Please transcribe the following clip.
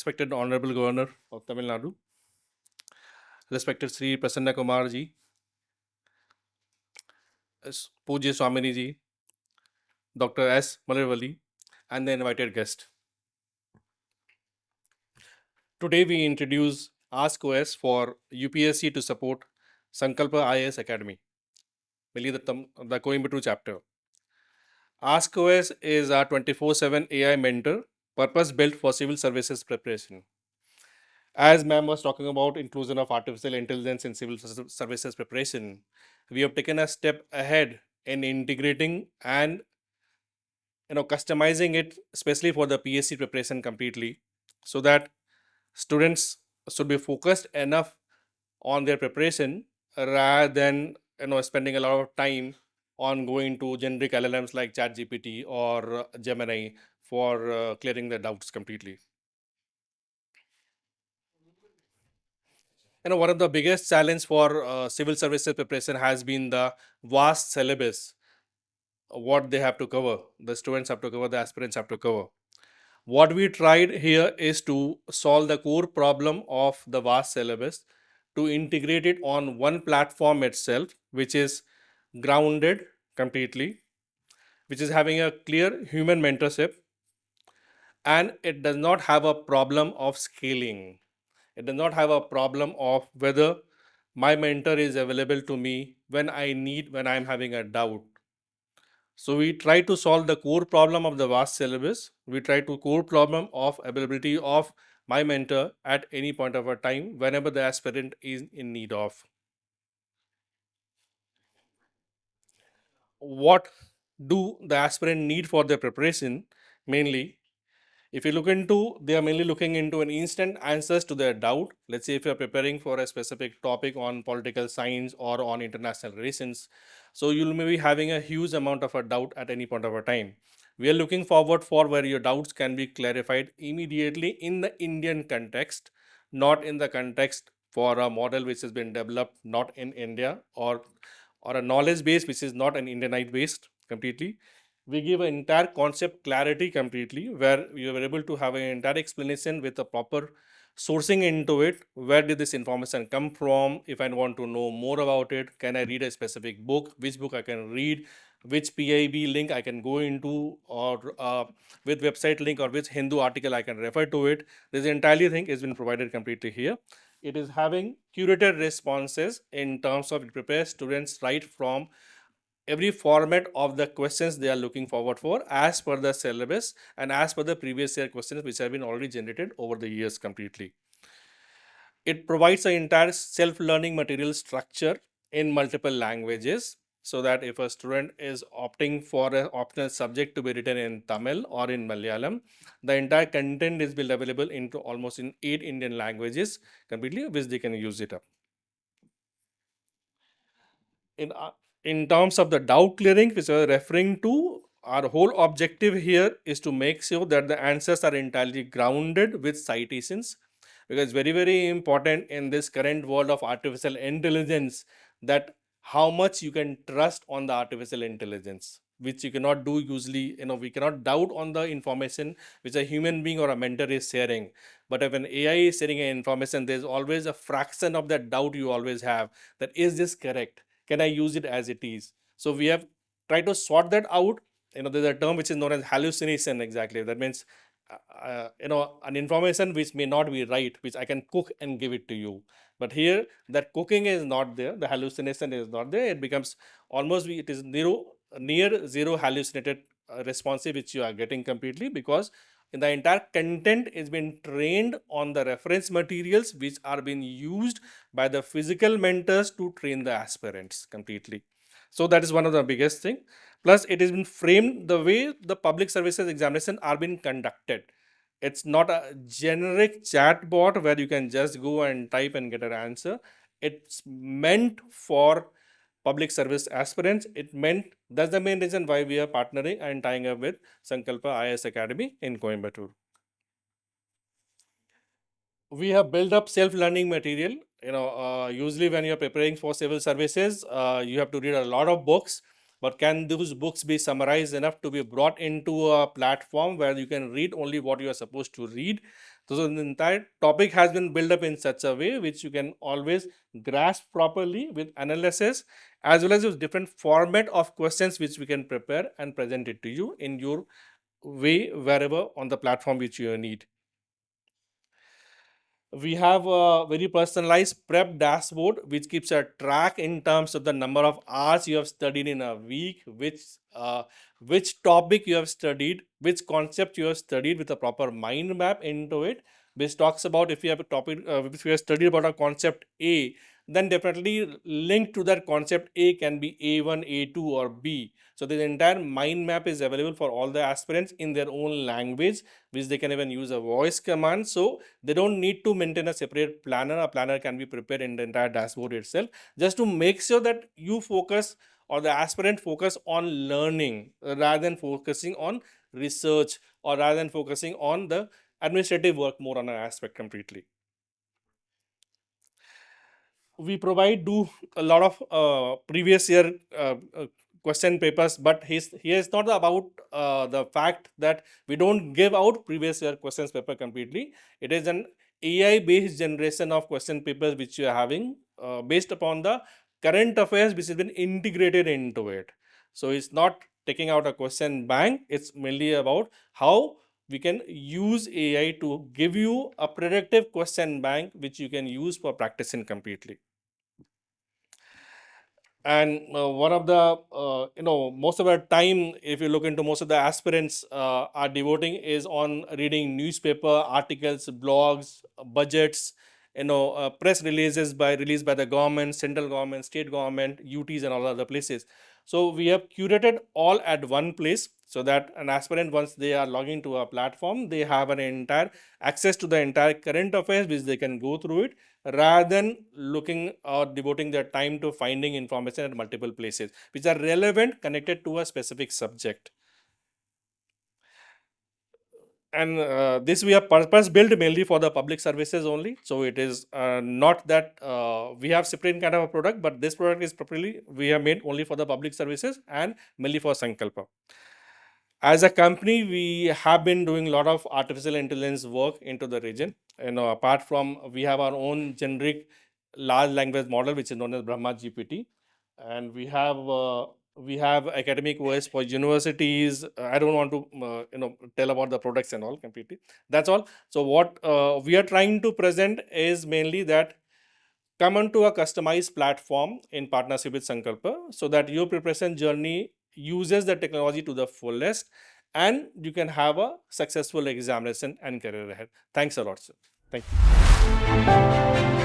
respected Honorable Governor of Tamil Nadu, respected Sri Prasanna Kumar ji, Pujya Swamini ji, Dr. S. Malarwali, and the invited guest. Today we introduce askOS for UPSC to support Sankalp IAS Academy, mainly the Coimbatore chapter. askOS is our 24/7 AI mentor, purpose built for civil services preparation. As ma'am was talking about inclusion of artificial intelligence in civil services preparation, we have taken a step ahead in integrating and customizing it especially for the PSC preparation completely, so that students should be focused enough on their preparation rather than spending a lot of time on going to generic LLMs like ChatGPT or Gemini for clearing their doubts completely. One of the biggest challenge for civil services preparation has been the vast syllabus, what they have to cover, the students have to cover, the aspirants have to cover. What we tried here is to solve the core problem of the vast syllabus, to integrate it on one platform itself, which is grounded completely, which is having a clear human mentorship, and it does not have a problem of scaling. It does not have a problem of whether my mentor is available to me when I need, when I'm having a doubt. So we try to solve the core problem of the vast syllabus. We try to core problem of availability of my mentor at any point of a time whenever the aspirant is in need of. What do the aspirant need for their preparation? Mainly, if you look into, they are mainly looking into an instant answers to their doubt. Let's say if you are preparing for a specific topic on political science or on international relations, so you'll maybe having a huge amount of a doubt at any point of a time. We are looking forward for where your doubts can be clarified immediately in the Indian context, not in the context for a model which has been developed not in India, or a knowledge base which is not an Indianite based completely. We give an entire concept clarity completely, where you are able to have an entire explanation with a proper sourcing into it. Where did this information come from? If I want to know more about it, can I read a specific book? Which book I can read? Which PIB link I can go into, or with website link, or which Hindu article I can refer to it? This entirely thing has been provided completely here. It is having curated responses in terms of it prepares students right from every format of the questions they are looking forward for as per the syllabus and as per the previous year questions which have been already generated over the years completely. It provides an entire self-learning material structure in multiple languages, so that if a student is opting for an optional subject to be written in Tamil or in Malayalam, the entire content is built available into almost in 8 Indian languages completely, which they can use it up. in uh, in terms of the doubt clearing which we are referring to, our whole objective here is to make sure that the answers are entirely grounded with citations, because it's very very important in this current world of artificial intelligence that how much you can trust on the artificial intelligence, which you cannot do usually. We cannot doubt on the information which a human being or a mentor is sharing, but if an AI is sharing an information, there's always a fraction of that doubt you always have, that is this correct, can I use it as it is? So we have tried to sort that out. There's a term which is known as hallucination. Exactly, that means an information which may not be right, which I can cook and give it to you. But here that cooking is not there, the hallucination is not there. It becomes almost, it is near zero hallucinated responsive which you are getting completely, because in the entire content is been trained on the reference materials which are being used by the physical mentors to train the aspirants completely. So that is one of the biggest thing. Plus it has been framed the way the public services examination are being conducted. It's not a generic chat bot where you can just go and type and get an answer. It's meant for public service aspirants. It meant, that's the main reason why we are partnering and tying up with Sankalp IAS Academy in Coimbatore. We have built up self-learning material. Usually when you're preparing for civil services, you have to read a lot of books. but can those books be summarized enough to be brought into a platform where you can read only what you are supposed to read? So the entire topic has been built up in such a way which you can always grasp properly with analysis, as well as with different format of questions which we can prepare and present it to you in your way wherever on the platform which you need. We have a very personalized prep dashboard which keeps a track in terms of the number of hours you have studied in a week, which topic you have studied, which concept you have studied with a proper mind map into it, which talks about if you have a topic, if you have studied about a concept A, then definitely linked to that concept A can be A1, A2 or B. So the entire mind map is available for all the aspirants in their own language, which they can even use a voice command. So they don't need to maintain a separate planner. A planner can be prepared in the entire dashboard itself, just to make sure that you focus or the aspirant focus on learning rather than focusing on research, or rather than focusing on the administrative work more on an aspect completely. We provide do a lot of previous year question papers, but here is not about the fact that we don't give out previous year questions paper completely. It is an AI based generation of question papers which you are having based upon the current affairs which has been integrated into it. So it's not taking out a question bank, it's mainly about how we can use AI to give you a predictive question bank which you can use for practicing completely. And one of the most of the time, if you look into, most of the aspirants are devoting is on reading newspaper articles, blogs, budgets, press releases released by the government, central government, state government, UTs and all other places. So we have curated all at one place, so that an aspirant, once they are logging to a platform, they have an entire access to the entire current affairs which they can go through it, rather than looking or devoting their time to finding information at multiple places which are relevant, connected to a specific subject. And this we have purpose built mainly for the public services only. So it is not that we have separate kind of a product, but this product is properly we have made only for the public services and mainly for Sankalpa. As a company, we have been doing a lot of artificial intelligence work into the region. Apart from, we have our own generic large language model which is known as Brahma GPT, and we have academic OS for universities. I don't want to tell about the products and all completely. That's all. So what we are trying to present is mainly that come onto a customized platform in partnership with Sankalpa, so that your preparation journey uses the technology to the fullest and you can have a successful examination and career ahead. Thanks a lot, sir. Thank you.